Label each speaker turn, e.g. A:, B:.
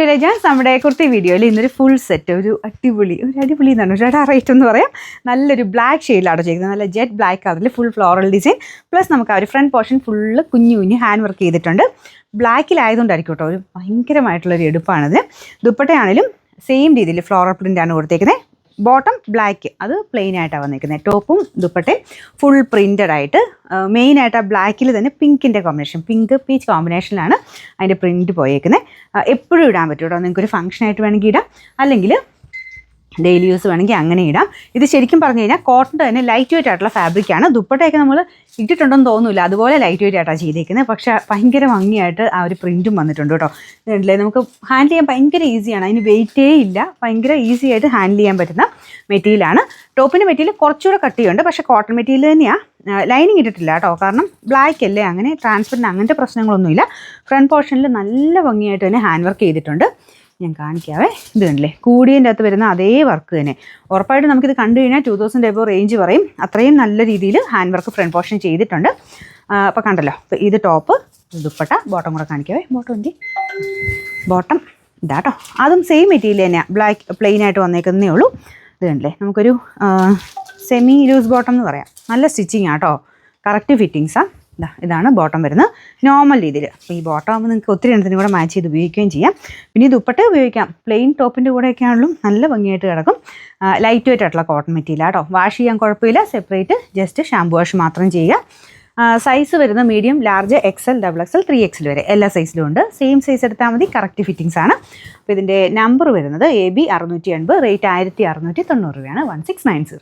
A: Villagers, നമ്മുടെ കുർത്തി വീഡിയോയിൽ ഇന്നൊരു ഫുൾ സെറ്റ് ഒരു അടിപൊളി എന്നാണ് ചേട്ടാ റേറ്റ് എന്ന് പറയാം. നല്ലൊരു ബ്ലാക്ക് ഷെയ്ഡിലാണ് ചെയ്യുന്നത്. നല്ല ജെറ്റ് ബ്ലാക്ക് കളറിൽ ഫുൾ ഫ്ലോറൽ ഡിസൈൻ പ്ലസ് നമുക്ക് ആ ഒരു ഫ്രണ്ട് പോർഷൻ ഫുള്ള് കുഞ്ഞു ഹാൻഡ് വർക്ക് ചെയ്തിട്ടുണ്ട്. ബ്ലാക്കിലായതുകൊണ്ടായിരിക്കും കേട്ടോ ഒരു ഭയങ്കരമായിട്ടുള്ളൊരു എടുപ്പാണിത്. ദുപ്പട്ടയാണെങ്കിലും സെയിം രീതിയിൽ ഫ്ലോറൽ പ്രിൻ്റാണ് കൊടുത്തേക്കുന്നത്. ബോട്ടം ബ്ലാക്ക്, അത് പ്ലെയിൻ ആയിട്ടാണ് വന്നിരിക്കുന്നത്. ടോപ്പും ദുപ്പട്ടയും ഫുൾ പ്രിൻറ്റഡ് ആയിട്ട് മെയിനായിട്ട് ആ ബ്ലാക്കിൽ തന്നെ പിങ്കിൻ്റെ കോമ്പിനേഷൻ, പിങ്ക് പീച്ച് കോമ്പിനേഷനിലാണ് അതിൻ്റെ പ്രിൻറ്റ് പോയേക്കുന്നത്. എപ്പോഴും ഇടാൻ പറ്റും കേട്ടോ. നിങ്ങൾക്കൊരു ഫംഗ്ഷനായിട്ട് വേണമെങ്കിൽ ഇടാം, അല്ലെങ്കിൽ ഡെയിലി യൂസ് വേണമെങ്കിൽ അങ്ങനെ ഇടാം. ഇത് ശരിക്കും പറഞ്ഞു കഴിഞ്ഞാൽ കോട്ടൻ്റെ തന്നെ ലൈറ്റ് വെയിറ്റ് ആയിട്ടുള്ള ഫാബ്രിക്കാണ്. ദുപ്പട്ടയൊക്കെ നമ്മൾ ഇട്ടിട്ടുണ്ടെന്ന് തോന്നില്ല, അതുപോലെ ലൈറ്റ് വെയിറ്റ് ആയിട്ടാണ് ചെയ്തേക്കുന്നത്. പക്ഷേ ഭയങ്കര ഭംഗിയായിട്ട് ആ ഒരു പ്രിൻറ്റും വന്നിട്ടുണ്ട് കേട്ടോ. ഇതുണ്ടല്ലേ, നമുക്ക് ഹാൻഡിൽ ചെയ്യാൻ ഭയങ്കര ഈസിയാണ്. അതിന് വെയിറ്റേ ഇല്ല, ഭയങ്കര ഈസി ആയിട്ട് ഹാൻഡിൽ ചെയ്യാൻ പറ്റുന്ന മെറ്റീരിയലാണ്. ടോപ്പിൻ്റെ മെറ്റീരിയൽ കുറച്ചുകൂടെ കട്ടിയുണ്ട്, പക്ഷേ കോട്ടൺ മെറ്റീരിയൽ തന്നെയാണ്. ലൈനിങ് ഇട്ടിട്ടില്ല കേട്ടോ, കാരണം ബ്ലാക്ക് അല്ലേ, അങ്ങനെ ട്രാൻസ്പെറൻറ്റ് അങ്ങനത്തെ പ്രശ്നങ്ങളൊന്നുമില്ല. ഫ്രണ്ട് പോർഷനിൽ നല്ല ഭംഗിയായിട്ട് തന്നെ ഹാൻഡ് വർക്ക് ചെയ്തിട്ടുണ്ട്. ഞാൻ കാണിക്കാവേ. ഇത് കണ്ടില്ലേ, കൂടിയതിൻ്റെ അകത്ത് വരുന്ന അതേ വർക്ക് തന്നെ. ഉറപ്പായിട്ട് നമുക്കിത് കണ്ടു കഴിഞ്ഞാൽ 2000 എബോ റേഞ്ച് പറയും. അത്രയും നല്ല രീതിയിൽ ഹാൻഡ് വർക്ക് ഫ്രണ്ട് പോർഷൻ ചെയ്തിട്ടുണ്ട്. അപ്പോൾ കണ്ടല്ലോ, ഇത് ടോപ്പ്, ദുപ്പട്ട, ബോട്ടം കൂടെ കാണിക്കാവേ. ബോട്ടം ഇതാട്ടോ, അതും സെയിം മെറ്റീരിയൽ തന്നെയാണ്. ബ്ലാക്ക് പ്ലെയിൻ ആയിട്ട് വന്നേക്കുന്നേ ഉള്ളൂ. ഇത് കണ്ടില്ലേ, നമുക്കൊരു സെമി ലൂസ് ബോട്ടം എന്ന് പറയാം. നല്ല സ്റ്റിച്ചിങ് ആട്ടോ, കറക്റ്റ് ഫിറ്റിങ്സാണ്. ഇതാണ് ബോട്ടം വരുന്നത് നോർമൽ രീതിയിൽ. അപ്പോൾ ഈ ബോട്ടം ആകുമ്പോൾ നിങ്ങൾക്ക് ഒത്തിരി എണ്ണത്തിനും കൂടെ മാച്ച് ചെയ്ത് ഉപയോഗിക്കുകയും ചെയ്യാം. പിന്നെ ഈ ദുപ്പട്ട ഉപയോഗിക്കാം, പ്ലെയിൻ ടോപ്പിൻ്റെ കൂടെയൊക്കെ ആണെങ്കിലും നല്ല ഭംഗിയായിട്ട് കിടക്കും. ലൈറ്റ് വെയിറ്റ് ആയിട്ടുള്ള കോട്ടൺ മെറ്റീരിയൽ കേട്ടോ. വാഷ് ചെയ്യാൻ കുഴപ്പമില്ല, സെപ്പറേറ്റ് ജസ്റ്റ് ഷാമ്പു വാഷ് മാത്രം ചെയ്യുക. സൈസ് വരുന്ന medium, large, XL, XXL, 3XL വരെ എല്ലാ സൈസിലും ഉണ്ട്. സെയിം സൈസ് എടുത്താൽ മതി, കറക്റ്റ് ഫിറ്റിങ്സ് ആണ്. അപ്പോൾ ഇതിൻ്റെ നമ്പർ വരുന്നത് AB 680, റേറ്റ് 1690 രൂപയാണ്. 1690.